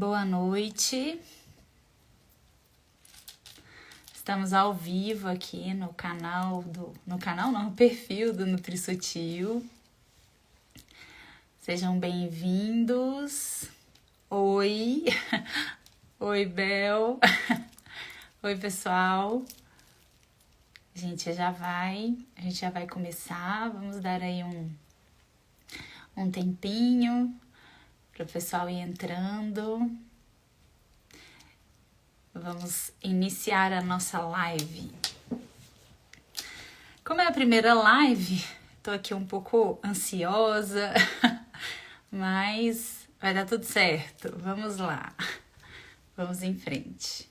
Boa noite. Estamos ao vivo aqui no canal no perfil do NutriSutil. Sejam bem-vindos. Oi. Oi, Bel. Oi, pessoal. A gente já vai começar. Vamos dar aí um tempinho para o pessoal ir entrando. Vamos iniciar a nossa live. Como é a primeira live, tô aqui um pouco ansiosa, mas vai dar tudo certo. Vamos lá. Vamos em frente.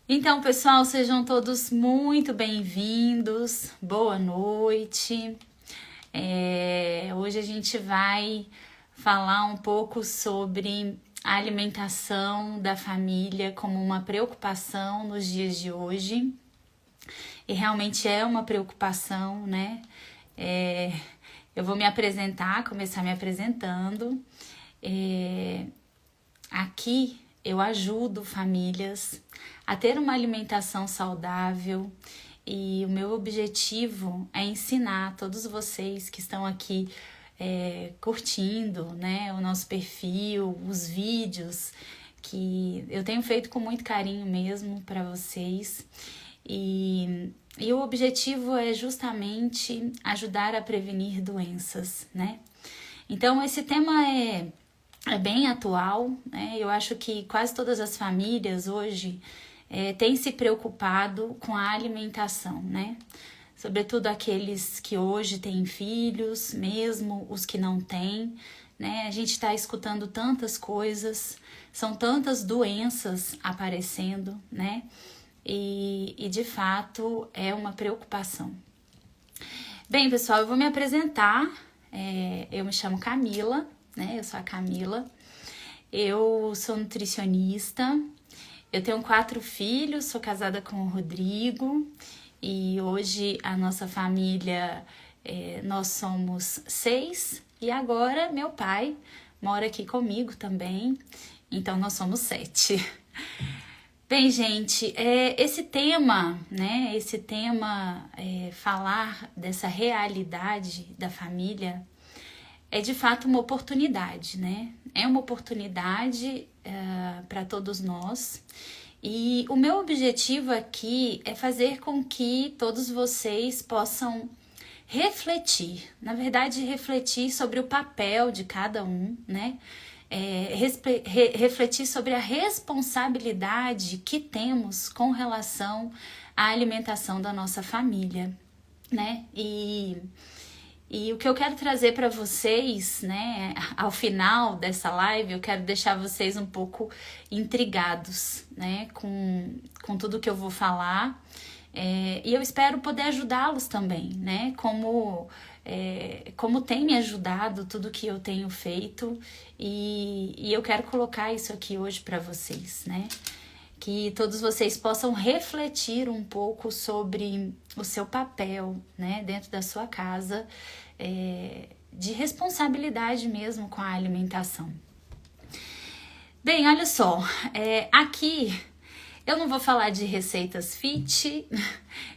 Então, pessoal, sejam todos muito bem-vindos. Boa noite. Hoje a gente vai falar um pouco sobre a alimentação da família como uma preocupação nos dias de hoje. E realmente é uma preocupação, né? Eu vou me apresentar, começar me apresentando. Aqui eu ajudo famílias a ter uma alimentação saudável e o meu objetivo é ensinar todos vocês que estão aqui curtindo, né, o nosso perfil, os vídeos que eu tenho feito com muito carinho mesmo para vocês e o objetivo é justamente ajudar a prevenir doenças, né? Então esse tema é bem atual, né? Eu acho que quase todas as famílias hoje têm se preocupado com a alimentação, né? Sobretudo aqueles que hoje têm filhos, mesmo os que não têm, né? A gente está escutando tantas coisas, são tantas doenças aparecendo, né? E de fato é uma preocupação. Bem, pessoal, eu vou me apresentar. Eu me chamo Camila, né? Eu sou a Camila. Eu sou nutricionista. Eu tenho 4 filhos, sou casada com o Rodrigo. E hoje a nossa família, nós somos 6 e agora meu pai mora aqui comigo também, então nós somos 7. Bem, gente, esse tema, né, falar dessa realidade da família é de fato uma oportunidade, né? É uma oportunidade para todos nós. E o meu objetivo aqui é fazer com que todos vocês possam refletir, na verdade, refletir sobre o papel de cada um, né? Refletir sobre a responsabilidade que temos com relação à alimentação da nossa família, né? E o que eu quero trazer para vocês, né, ao final dessa live, eu quero deixar vocês um pouco intrigados, né, com tudo que eu vou falar. E eu espero poder ajudá-los também, né, como tem me ajudado tudo que eu tenho feito. E eu quero colocar isso aqui hoje para vocês, né, que todos vocês possam refletir um pouco sobre o seu papel, né, dentro da sua casa, de responsabilidade mesmo com a alimentação. Bem, olha só, aqui eu não vou falar de receitas fit,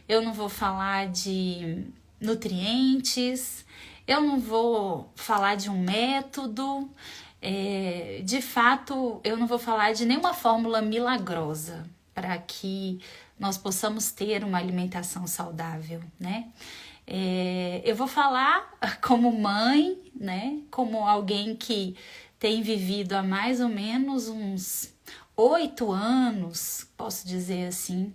eu não vou falar de nutrientes, eu não vou falar de um método, de fato, eu não vou falar de nenhuma fórmula milagrosa para que nós possamos ter uma alimentação saudável, né? Eu vou falar como mãe, né? Como alguém que tem vivido há mais ou menos uns 8 anos, posso dizer assim,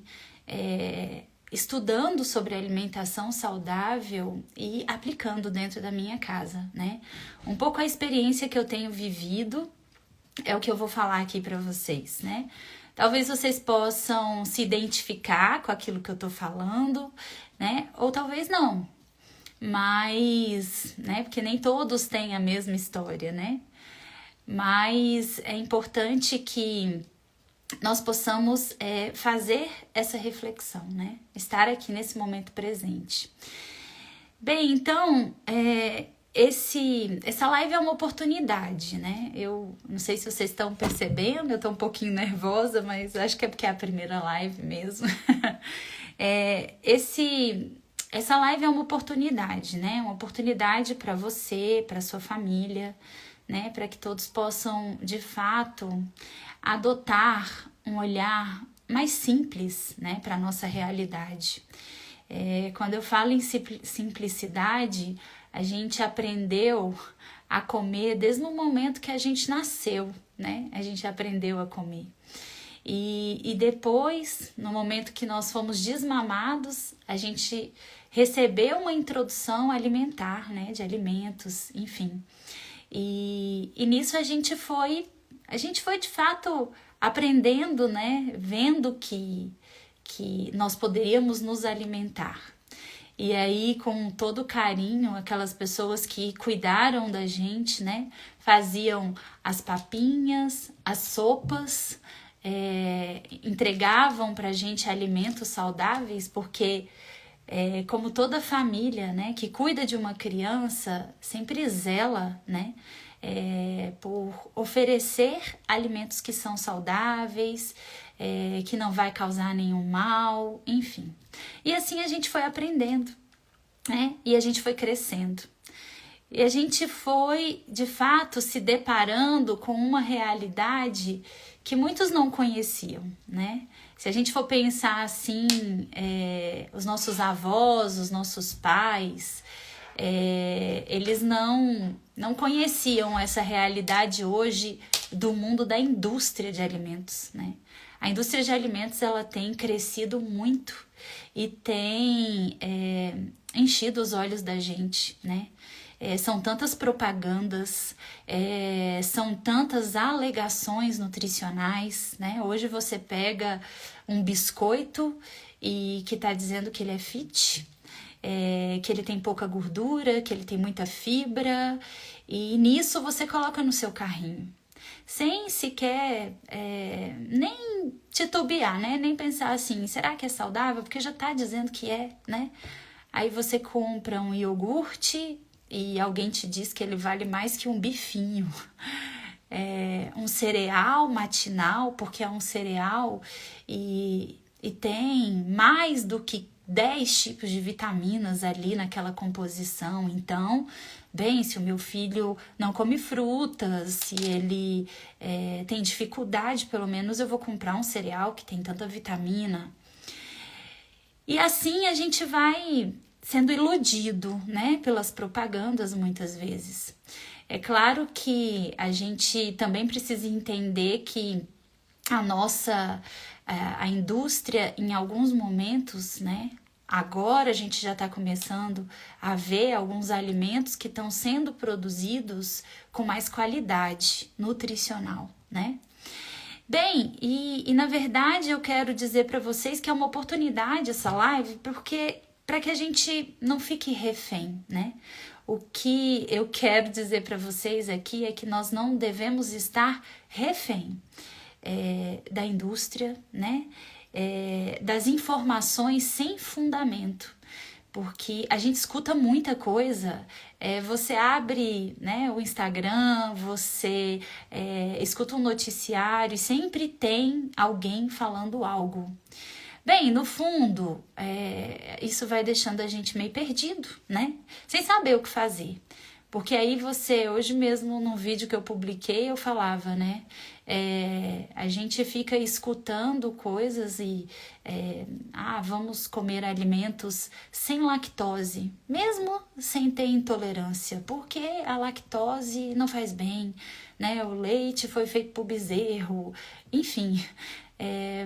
estudando sobre alimentação saudável e aplicando dentro da minha casa, né? Um pouco a experiência que eu tenho vivido é o que eu vou falar aqui para vocês, né? Talvez vocês possam se identificar com aquilo que eu tô falando, né? Ou talvez não, mas, né? Porque nem todos têm a mesma história, né? Mas é importante que nós possamos fazer essa reflexão, né? Estar aqui nesse momento presente. Bem, então, essa live é uma oportunidade, né? Eu não sei se vocês estão percebendo, eu tô um pouquinho nervosa, mas acho que é porque é a primeira live mesmo. Essa live é uma oportunidade, né? Uma oportunidade para você, para sua família, né? Para que todos possam, de fato, adotar um olhar mais simples, né? Para a nossa realidade. Quando eu falo em simplicidade, a gente aprendeu a comer desde o momento que a gente nasceu, né? A gente aprendeu a comer. E depois, no momento que nós fomos desmamados, a gente recebeu uma introdução alimentar, né? De alimentos, enfim. E nisso a gente foi de fato aprendendo, né? Vendo que nós poderíamos nos alimentar. E aí, com todo carinho, aquelas pessoas que cuidaram da gente, né? Faziam as papinhas, as sopas, entregavam pra gente alimentos saudáveis, porque como toda família, né, que cuida de uma criança, sempre zela, né, por oferecer alimentos que são saudáveis, que não vai causar nenhum mal, enfim. E assim a gente foi aprendendo, né, e a gente foi crescendo. E a gente foi, de fato, se deparando com uma realidade que muitos não conheciam, né? Se a gente for pensar assim, os nossos avós, os nossos pais, eles não conheciam essa realidade hoje do mundo da indústria de alimentos, né? A indústria de alimentos, ela tem crescido muito e tem enchido os olhos da gente, né? São tantas propagandas, são tantas alegações nutricionais, né? Hoje você pega um biscoito e que está dizendo que ele é fit, que ele tem pouca gordura, que ele tem muita fibra, e nisso você coloca no seu carrinho, sem sequer nem titubear, né? Nem pensar assim, será que é saudável? Porque já está dizendo que né? Aí você compra um iogurte e alguém te diz que ele vale mais que um bifinho. Um cereal matinal, porque é um cereal e tem mais do que 10 tipos de vitaminas ali naquela composição. Então, bem, se o meu filho não come frutas, se ele tem dificuldade, pelo menos eu vou comprar um cereal que tem tanta vitamina. E assim a gente vai sendo iludido, né, pelas propagandas muitas vezes. É claro que a gente também precisa entender que a indústria, em alguns momentos, né, agora a gente já está começando a ver alguns alimentos que estão sendo produzidos com mais qualidade nutricional, né? Bem, e na verdade eu quero dizer para vocês que é uma oportunidade essa live, porque para que a gente não fique refém, né? O que eu quero dizer para vocês aqui é que nós não devemos estar refém da indústria, né? Das informações sem fundamento, porque a gente escuta muita coisa. Você abre, né, o Instagram, você escuta um noticiário e sempre tem alguém falando algo. Bem, no fundo, isso vai deixando a gente meio perdido, né? Sem saber o que fazer. Porque aí hoje mesmo num vídeo que eu publiquei, eu falava, né? A gente fica escutando coisas e vamos comer alimentos sem lactose, mesmo sem ter intolerância, porque a lactose não faz bem, né? O leite foi feito por bezerro, enfim.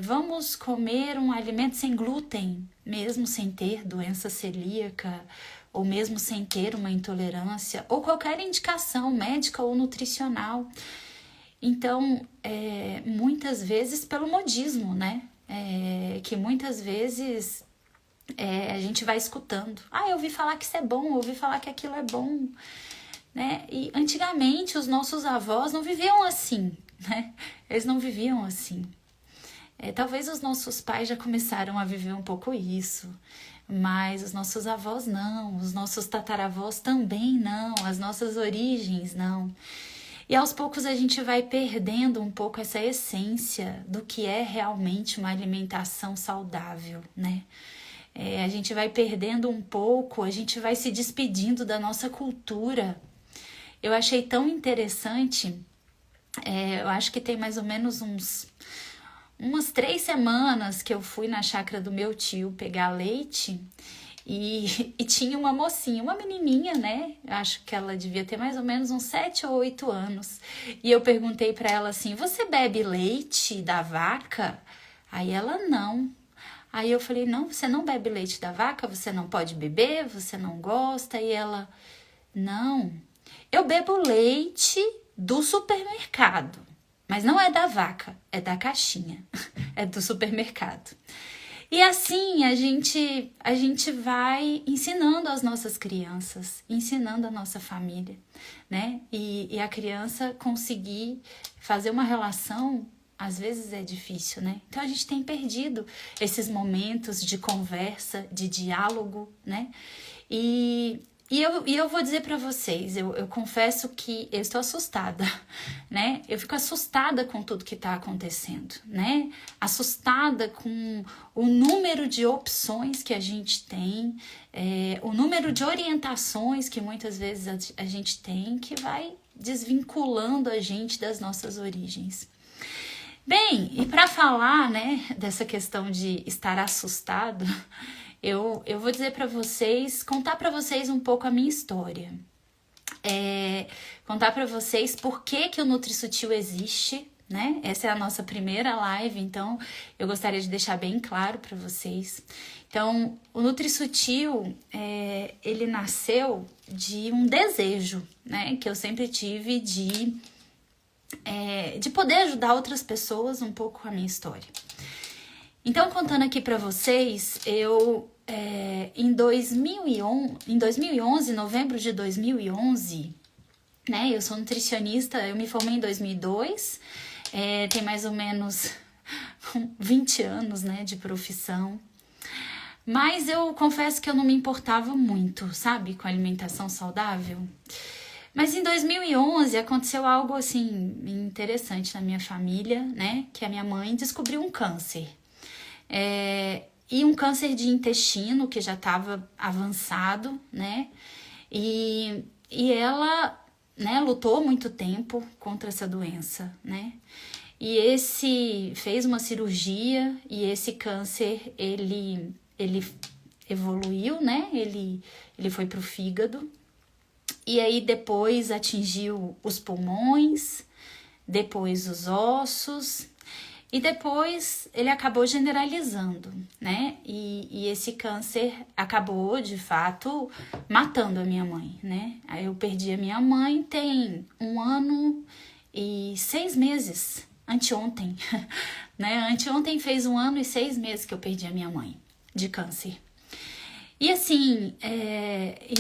Vamos comer um alimento sem glúten, mesmo sem ter doença celíaca, ou mesmo sem ter uma intolerância, ou qualquer indicação médica ou nutricional. Então, muitas vezes pelo modismo, né? Que muitas vezes a gente vai escutando. Eu ouvi falar que isso é bom, eu ouvi falar que aquilo é bom, né? E antigamente os nossos avós não viviam assim, né? Eles não viviam assim. Talvez os nossos pais já começaram a viver um pouco isso, mas os nossos avós não, os nossos tataravós também não, as nossas origens não. E aos poucos a gente vai perdendo um pouco essa essência do que é realmente uma alimentação saudável, né? A gente vai perdendo um pouco, a gente vai se despedindo da nossa cultura. Eu achei tão interessante, eu acho que tem mais ou menos umas 3 semanas que eu fui na chácara do meu tio pegar leite e tinha uma mocinha, uma menininha, né? Acho que ela devia ter mais ou menos uns 7 ou 8 anos. E eu perguntei para ela assim, você bebe leite da vaca? Aí ela, não. Aí eu falei, não, você não bebe leite da vaca? Você não pode beber? Você não gosta? E ela, não, eu bebo leite do supermercado. Mas não é da vaca, é da caixinha, é do supermercado. E assim a gente vai ensinando as nossas crianças, ensinando a nossa família, né? E a criança conseguir fazer uma relação, às vezes é difícil, né? Então a gente tem perdido esses momentos de conversa, de diálogo, né? E eu vou dizer para vocês, eu confesso que eu estou assustada, né? Eu fico assustada com tudo que está acontecendo, né? Assustada com o número de opções que a gente tem, o número de orientações que muitas vezes a gente tem, que vai desvinculando a gente das nossas origens. Bem, e para falar, né, dessa questão de estar assustado, eu vou dizer para vocês, contar para vocês um pouco a minha história. Contar para vocês por que o NutriSutil existe, né? Essa é a nossa primeira live, então eu gostaria de deixar bem claro para vocês. Então, o NutriSutil, ele nasceu de um desejo, né, que eu sempre tive de poder ajudar outras pessoas um pouco com a minha história. Então, contando aqui para vocês, eu em 2011, novembro de 2011, né, eu sou nutricionista, eu me formei em 2002, tem mais ou menos 20 anos, né, de profissão. Mas eu confesso que eu não me importava muito, sabe, com a alimentação saudável. Mas em 2011 aconteceu algo assim interessante na minha família, né, que a minha mãe descobriu um câncer. E um câncer de intestino que já estava avançado, né? E ela, né, lutou muito tempo contra essa doença, né? E fez uma cirurgia e esse câncer, ele evoluiu, né? Ele foi pro fígado. E aí depois atingiu os pulmões, depois os ossos. E depois ele acabou generalizando, né? E esse câncer acabou, de fato, matando a minha mãe, né? Aí eu perdi a minha mãe tem 1 ano e 6 meses, anteontem, né? Anteontem fez 1 ano e 6 meses que eu perdi a minha mãe de câncer. E assim,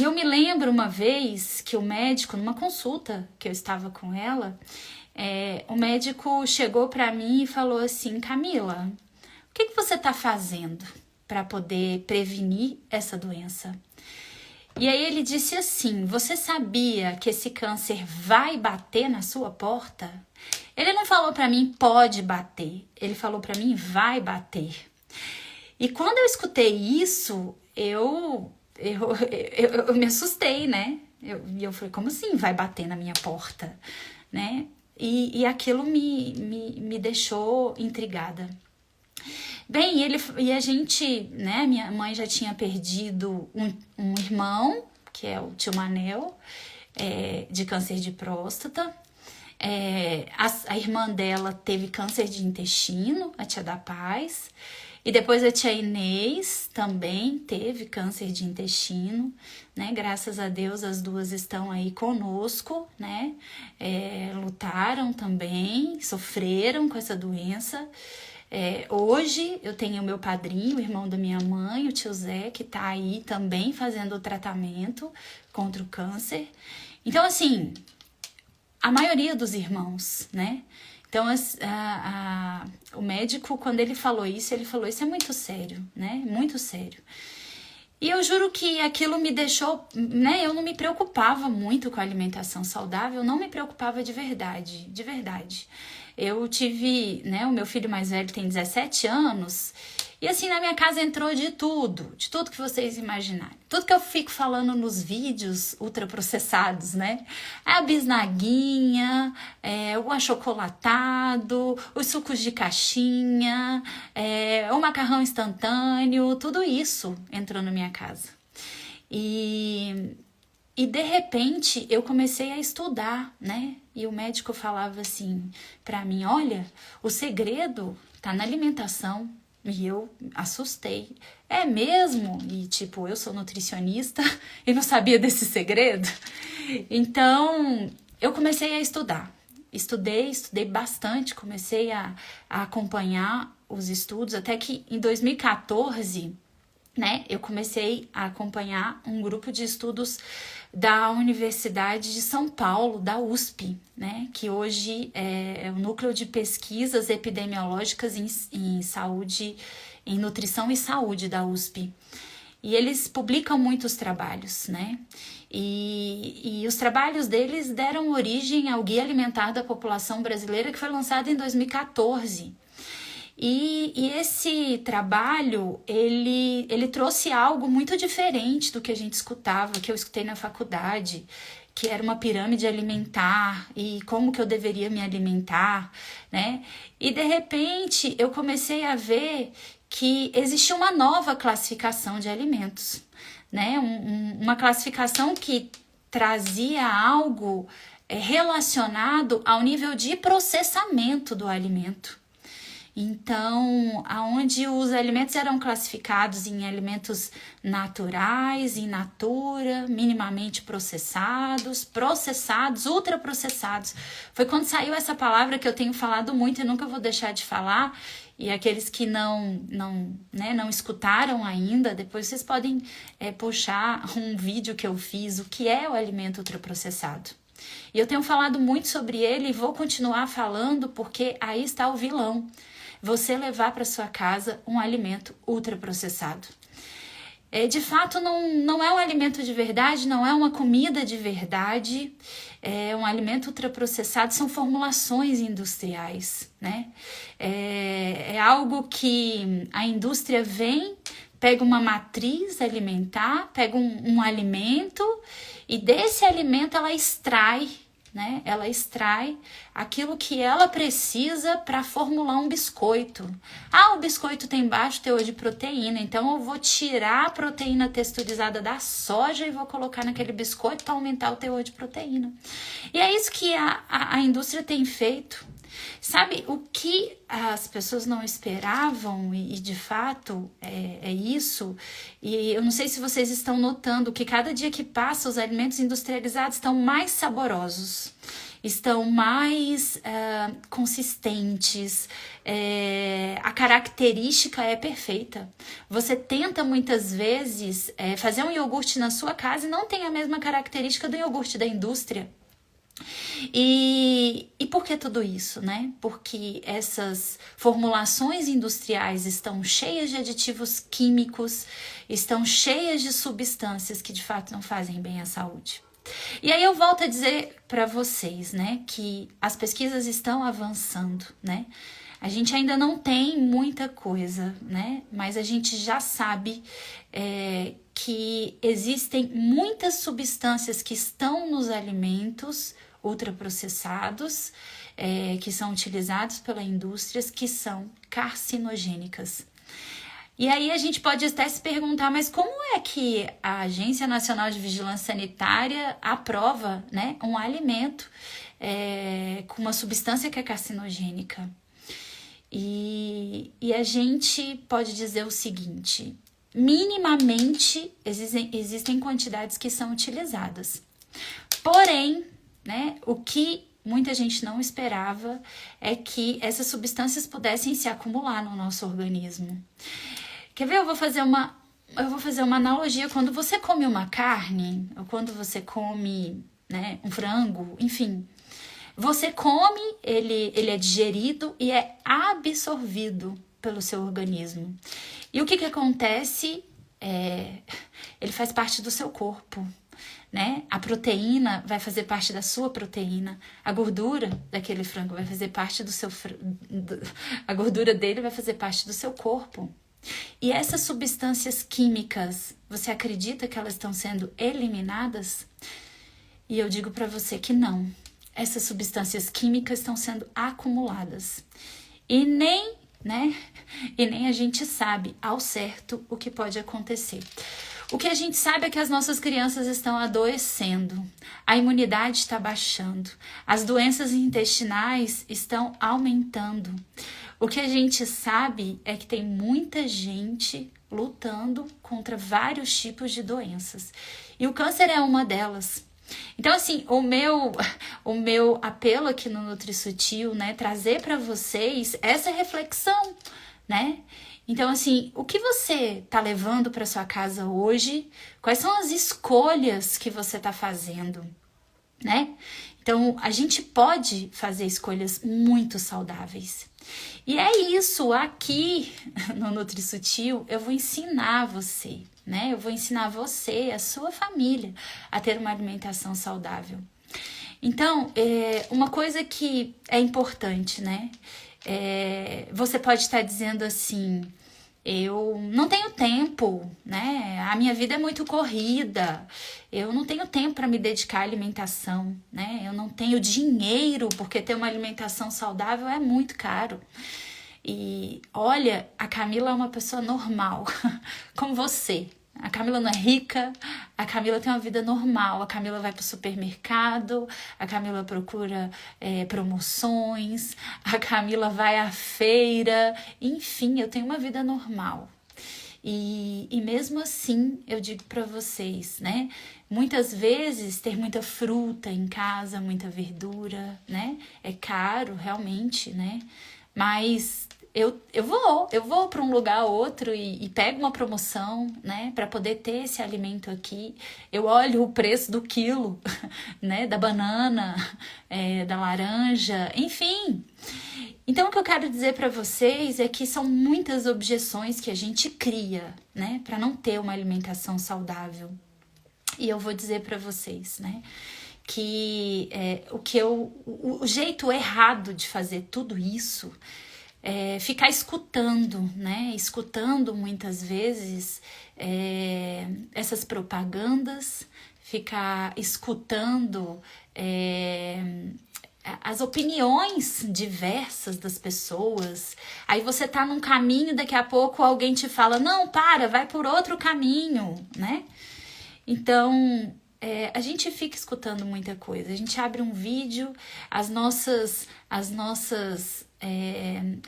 eu me lembro uma vez que o médico, numa consulta que eu estava com ela, o médico chegou para mim e falou assim, Camila, o que você está fazendo para poder prevenir essa doença? E aí ele disse assim, você sabia que esse câncer vai bater na sua porta? Ele não falou para mim pode bater, ele falou para mim vai bater. E quando eu escutei isso, eu me assustei, né? Eu falei, como assim vai bater na minha porta, né? E aquilo me deixou intrigada. Bem, e a gente, né, minha mãe já tinha perdido um irmão, que é o tio Manel, de câncer de próstata. A irmã dela teve câncer de intestino, a tia da Paz. E depois a tia Inês também teve câncer de intestino, né? Graças a Deus as duas estão aí conosco, né? Lutaram também, sofreram com essa doença. Hoje eu tenho o meu padrinho, o irmão da minha mãe, o tio Zé, que tá aí também fazendo o tratamento contra o câncer. Então, assim, a maioria dos irmãos, né? Então, o médico, quando ele falou isso é muito sério, né? Muito sério. E eu juro que aquilo me deixou, né? Eu não me preocupava muito com a alimentação saudável, não me preocupava de verdade, de verdade. Eu tive, né? O meu filho mais velho tem 17 anos. E assim, na minha casa entrou de tudo que vocês imaginarem. Tudo que eu fico falando nos vídeos ultraprocessados, né? A bisnaguinha, o achocolatado, os sucos de caixinha, o macarrão instantâneo, tudo isso entrou na minha casa. E de repente eu comecei a estudar, né? E o médico falava assim pra mim, olha, o segredo tá na alimentação. E eu assustei. É mesmo? E tipo, eu sou nutricionista e não sabia desse segredo. Então, eu comecei a estudar. Estudei bastante, comecei a acompanhar os estudos, até que em 2014, né, eu comecei a acompanhar um grupo de estudos da Universidade de São Paulo, da USP, né, que hoje é o Núcleo de Pesquisas Epidemiológicas em Saúde, em Nutrição e Saúde da USP. E eles publicam muitos trabalhos, né? E os trabalhos deles deram origem ao Guia Alimentar da População Brasileira, que foi lançado em 2014. E esse trabalho, ele trouxe algo muito diferente do que a gente escutava, que eu escutei na faculdade, que era uma pirâmide alimentar e como que eu deveria me alimentar, né? E de repente eu comecei a ver que existia uma nova classificação de alimentos, né? Uma classificação que trazia algo relacionado ao nível de processamento do alimento. Então, aonde os alimentos eram classificados em alimentos naturais, in natura, minimamente processados, ultraprocessados. Foi quando saiu essa palavra que eu tenho falado muito e nunca vou deixar de falar. E aqueles que não escutaram ainda, depois vocês podem puxar um vídeo que eu fiz, o que é o alimento ultraprocessado. E eu tenho falado muito sobre ele e vou continuar falando porque aí está o vilão. Você levar para sua casa um alimento ultraprocessado. De fato, não é um alimento de verdade, não é uma comida de verdade, é um alimento ultraprocessado, são formulações industriais, né? É algo que a indústria vem, pega uma matriz alimentar, pega um alimento e desse alimento ela extrai, né? Ela extrai aquilo que ela precisa para formular um biscoito. O biscoito tem baixo teor de proteína, então eu vou tirar a proteína texturizada da soja e vou colocar naquele biscoito para aumentar o teor de proteína. E é isso que a indústria tem feito. Sabe, o que as pessoas não esperavam, e de fato é isso, e eu não sei se vocês estão notando que cada dia que passa os alimentos industrializados estão mais saborosos, estão mais consistentes, a característica é perfeita. Você tenta muitas vezes fazer um iogurte na sua casa e não tem a mesma característica do iogurte da indústria. E por que tudo isso, né? Porque essas formulações industriais estão cheias de aditivos químicos, estão cheias de substâncias que de fato não fazem bem à saúde. E aí eu volto a dizer para vocês, né, que as pesquisas estão avançando, né? A gente ainda não tem muita coisa, né? Mas a gente já sabe que existem muitas substâncias que estão nos alimentos ultraprocessados, que são utilizados pela indústria, que são carcinogênicas. E aí a gente pode até se perguntar, mas como é que a Agência Nacional de Vigilância Sanitária aprova, né, um alimento com uma substância que é carcinogênica? E a gente pode dizer o seguinte, minimamente existem quantidades que são utilizadas. Porém, né, o que muita gente não esperava é que essas substâncias pudessem se acumular no nosso organismo. Quer ver? Eu vou fazer uma analogia. Quando você come uma carne, ou quando você come, né, um frango, enfim, Você come, ele é digerido e é absorvido pelo seu organismo. E o que acontece? Ele faz parte do seu corpo, né? A proteína vai fazer parte da sua proteína. A gordura daquele frango vai fazer parte do seu... A gordura dele vai fazer parte do seu corpo. E essas substâncias químicas, você acredita que elas estão sendo eliminadas? E eu digo para você que não. Essas substâncias químicas estão sendo acumuladas. E nem a gente sabe ao certo o que pode acontecer. O que a gente sabe é que as nossas crianças estão adoecendo, a imunidade está baixando, as doenças intestinais estão aumentando. O que a gente sabe é que tem muita gente lutando contra vários tipos de doenças. E o câncer é uma delas. Então, assim, o meu apelo aqui no NutriSutil, né, trazer para vocês essa reflexão, né? Então, assim, o que você tá levando para sua casa hoje? Quais são as escolhas que você tá fazendo, né? Então, a gente pode fazer escolhas muito saudáveis. E é isso, aqui no NutriSutil, eu vou ensinar você, né? Eu vou ensinar você, a sua família, a ter uma alimentação saudável. Então, uma coisa que é importante, né? Você pode estar dizendo assim, eu não tenho tempo, né? A minha vida é muito corrida, eu não tenho tempo para me dedicar à alimentação, né? Eu não tenho dinheiro, porque ter uma alimentação saudável é muito caro. E olha, a Camila é uma pessoa normal, como você. A Camila não é rica, a Camila tem uma vida normal, a Camila vai para o supermercado, a Camila procura promoções, a Camila vai à feira, enfim, eu tenho uma vida normal. E mesmo assim, eu digo para vocês, né? Muitas vezes ter muita fruta em casa, muita verdura, né? É caro, realmente, né? Mas eu vou para um lugar ou outro e pego uma promoção, né, para poder ter esse alimento aqui. Eu olho o preço do quilo, né, da banana, da laranja, enfim. Então, o que eu quero dizer para vocês é que são muitas objeções que a gente cria, né, para não ter uma alimentação saudável. E eu vou dizer para vocês, né, que o jeito errado de fazer tudo isso ficar escutando, né? Escutando muitas vezes essas propagandas, ficar escutando as opiniões diversas das pessoas. Aí você tá num caminho, daqui a pouco alguém te fala, não, vai por outro caminho, né? Então, a gente fica escutando muita coisa. A gente abre um vídeo, a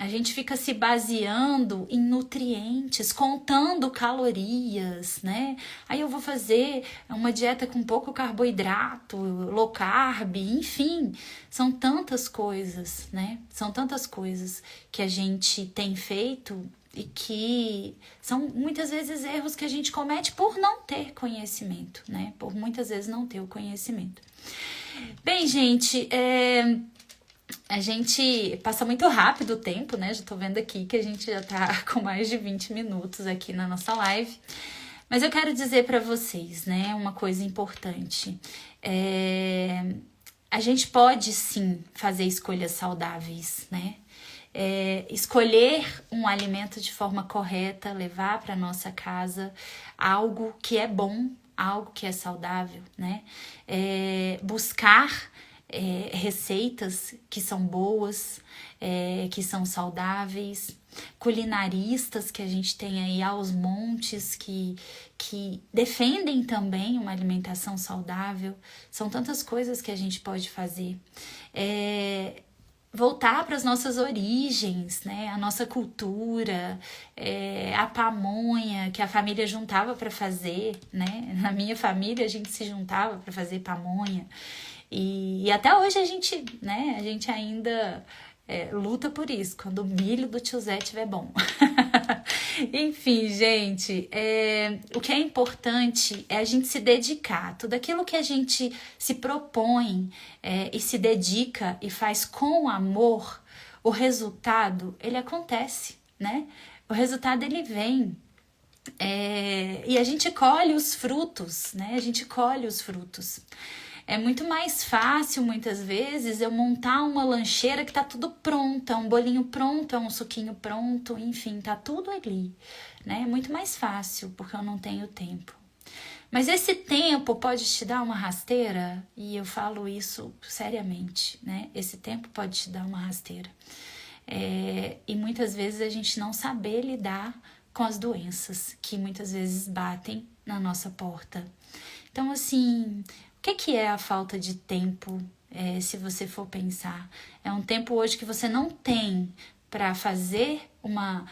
gente fica se baseando em nutrientes, contando calorias, né? Aí eu vou fazer uma dieta com pouco carboidrato, low carb, enfim, são tantas coisas, né? São tantas coisas que a gente tem feito e que são muitas vezes erros que a gente comete por não ter conhecimento, né? Por muitas vezes não ter o conhecimento. Bem, gente, a gente passa muito rápido o tempo, né? Já tô vendo aqui que a gente já tá com mais de 20 minutos aqui na nossa live. Mas eu quero dizer para vocês, né? Uma coisa importante. A gente pode, sim, fazer escolhas saudáveis, né? Escolher um alimento de forma correta, levar para nossa casa algo que é bom, algo que é saudável, né? Buscar receitas que são boas, que são saudáveis, culinaristas que a gente tem aí aos montes que defendem também uma alimentação saudável. São tantas coisas que a gente pode fazer. Voltar para as nossas origens, né? A nossa cultura, a pamonha que a família juntava para fazer, né? Na minha família a gente se juntava para fazer pamonha. E até hoje a gente, né, a gente ainda luta por isso, quando o milho do tio Zé estiver bom. Enfim, gente, o que é importante é a gente se dedicar. Tudo aquilo que a gente se propõe e se dedica e faz com amor, o resultado, ele acontece, né? O resultado, ele vem. E a gente colhe os frutos, né? A gente colhe os frutos. É muito mais fácil, muitas vezes, eu montar uma lancheira que tá tudo pronto, é um bolinho pronto, é um suquinho pronto, enfim, tá tudo ali, né? É muito mais fácil, porque eu não tenho tempo. Mas esse tempo pode te dar uma rasteira, e eu falo isso seriamente, né? Esse tempo pode te dar uma rasteira. E muitas vezes a gente não saber lidar com as doenças que muitas vezes batem na nossa porta. Então, assim, o que é a falta de tempo, se você for pensar? É um tempo hoje que você não tem para fazer uma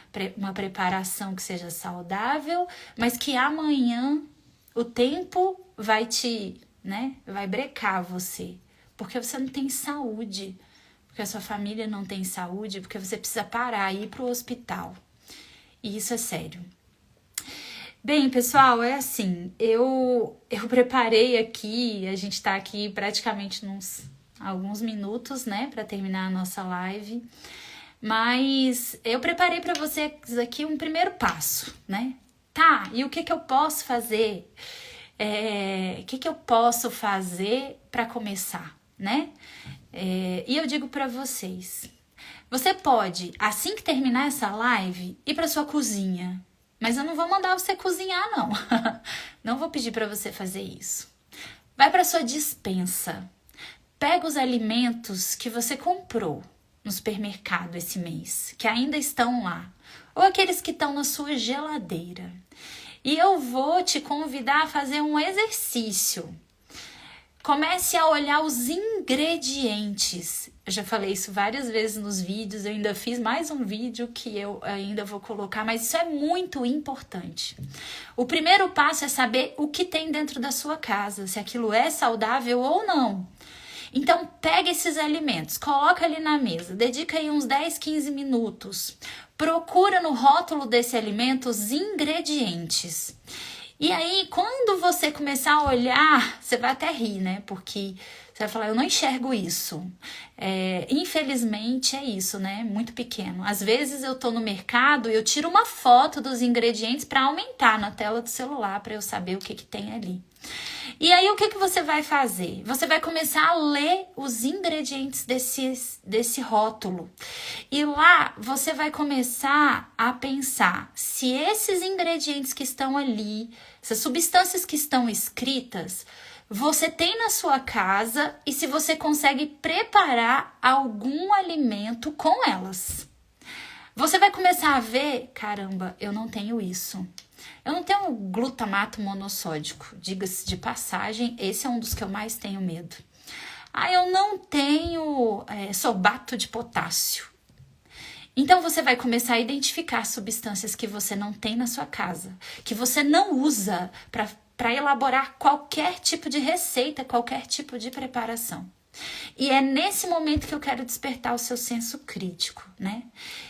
preparação que seja saudável, mas que amanhã o tempo vai vai brecar você, porque você não tem saúde, porque a sua família não tem saúde, porque você precisa parar e ir para o hospital. E isso é sério. Bem, pessoal, é assim, eu preparei aqui, a gente tá aqui praticamente alguns minutos, né, para terminar a nossa live, mas eu preparei para vocês aqui um primeiro passo, né? Tá, e o que eu posso fazer? O que eu posso fazer para começar, né? E eu digo para vocês, você pode, assim que terminar essa live, ir para sua cozinha. Mas eu não vou mandar você cozinhar, não. Não vou pedir para você fazer isso. Vai para sua despensa. Pega os alimentos que você comprou no supermercado esse mês, que ainda estão lá, ou aqueles que estão na sua geladeira. E eu vou te convidar a fazer um exercício. Comece a olhar os ingredientes. Eu já falei isso várias vezes nos vídeos, eu ainda fiz mais um vídeo que eu ainda vou colocar, mas isso é muito importante. O primeiro passo é saber o que tem dentro da sua casa, se aquilo é saudável ou não. Então, pega esses alimentos, coloca ali na mesa, dedica aí uns 10, 15 minutos. Procura no rótulo desse alimento os ingredientes. E aí, quando você começar a olhar, você vai até rir, né? Porque você vai falar, eu não enxergo isso. Infelizmente é isso, né? Muito pequeno. Às vezes eu tô no mercado e eu tiro uma foto dos ingredientes para aumentar na tela do celular, para eu saber o que tem ali. E aí, o que você vai fazer? Você vai começar a ler os ingredientes desse rótulo. E lá, você vai começar a pensar se esses ingredientes que estão ali, essas substâncias que estão escritas, você tem na sua casa e se você consegue preparar algum alimento com elas. Você vai começar a ver, caramba, eu não tenho isso. Eu não tenho glutamato monossódico, diga-se de passagem, esse é um dos que eu mais tenho medo. Eu não tenho sorbato de potássio. Então você vai começar a identificar substâncias que você não tem na sua casa, que você não usa para elaborar qualquer tipo de receita, qualquer tipo de preparação. E é nesse momento que eu quero despertar o seu senso crítico, né?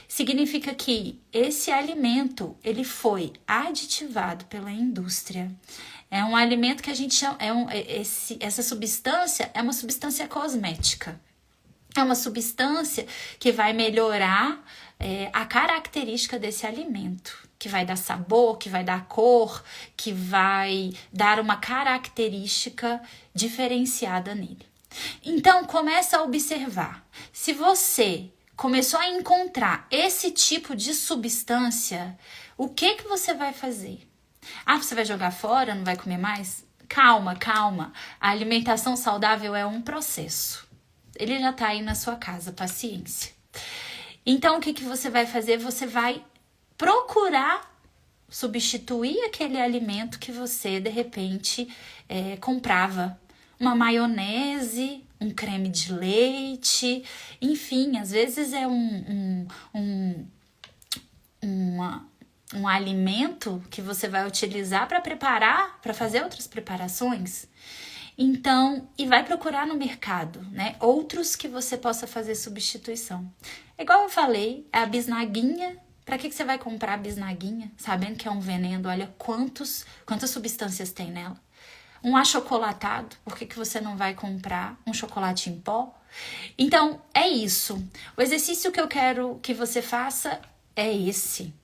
Significa que esse alimento, ele foi aditivado pela indústria. É um alimento que a gente chama, essa substância é uma substância cosmética. É uma substância que vai melhorar a característica desse alimento, que vai dar sabor, que vai dar cor, que vai dar uma característica diferenciada nele. Então, começa a observar. Se você começou a encontrar esse tipo de substância, o que você vai fazer? Você vai jogar fora, não vai comer mais? Calma, calma. A alimentação saudável é um processo. Ele já está aí na sua casa, paciência. Então, o que você vai fazer? Você vai procurar substituir aquele alimento que você, de repente, comprava. Uma maionese, um creme de leite, enfim, às vezes é um alimento que você vai utilizar para preparar, para fazer outras preparações. Então, e vai procurar no mercado, né? Outros que você possa fazer substituição. Igual eu falei, a bisnaguinha. Para que você vai comprar a bisnaguinha, sabendo que é um veneno? Olha quantas substâncias tem nela. Um achocolatado, por que você não vai comprar um chocolate em pó? Então, é isso. O exercício que eu quero que você faça é esse.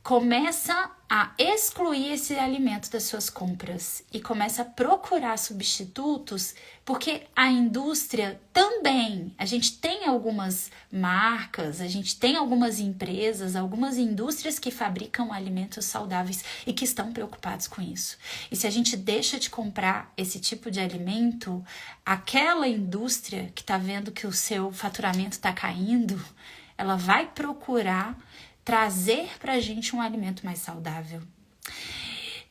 Começa a excluir esse alimento das suas compras e começa a procurar substitutos, porque a indústria também, a gente tem algumas marcas, a gente tem algumas empresas, algumas indústrias que fabricam alimentos saudáveis e que estão preocupados com isso. E se a gente deixa de comprar esse tipo de alimento, aquela indústria que está vendo que o seu faturamento está caindo, ela vai procurar trazer pra gente um alimento mais saudável.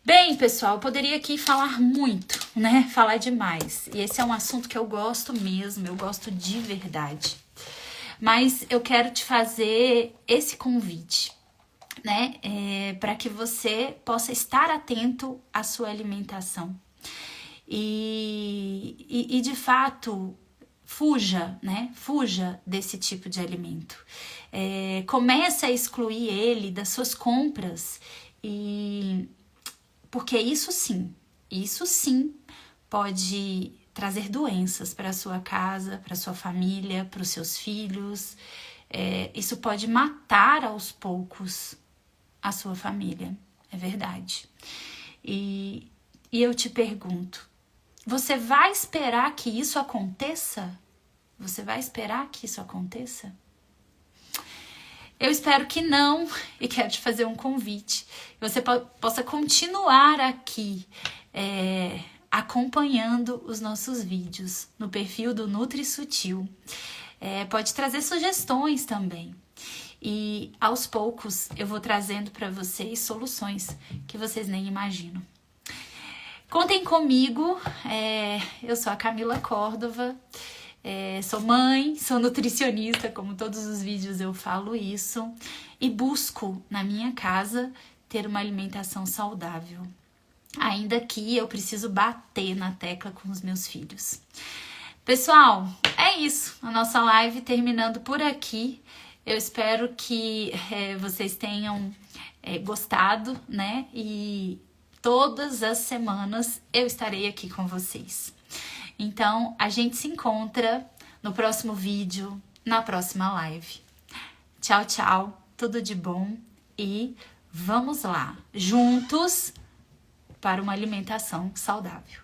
Bem, pessoal, eu poderia aqui falar muito, né? Falar demais. E esse é um assunto que eu gosto mesmo, eu gosto de verdade. Mas eu quero te fazer esse convite, né? Para que você possa estar atento à sua alimentação. E de fato, fuja, né? Fuja desse tipo de alimento. Comece a excluir ele das suas compras, porque isso sim pode trazer doenças para a sua casa, para a sua família, para os seus filhos. Isso pode matar aos poucos a sua família, é verdade. E eu te pergunto, você vai esperar que isso aconteça? Você vai esperar que isso aconteça? Eu espero que não e quero te fazer um convite. Você possa continuar aqui acompanhando os nossos vídeos no perfil do NutriSutil. Pode trazer sugestões também. E aos poucos eu vou trazendo para vocês soluções que vocês nem imaginam. Contem comigo, eu sou a Camila Córdova. Sou mãe, sou nutricionista, como todos os vídeos eu falo isso, e busco na minha casa ter uma alimentação saudável, ainda que eu preciso bater na tecla com os meus filhos. Pessoal, é isso, a nossa live terminando por aqui. Eu espero que vocês tenham gostado, né? E todas as semanas eu estarei aqui com vocês. Então, a gente se encontra no próximo vídeo, na próxima live. Tchau, tchau, tudo de bom e vamos lá, juntos para uma alimentação saudável.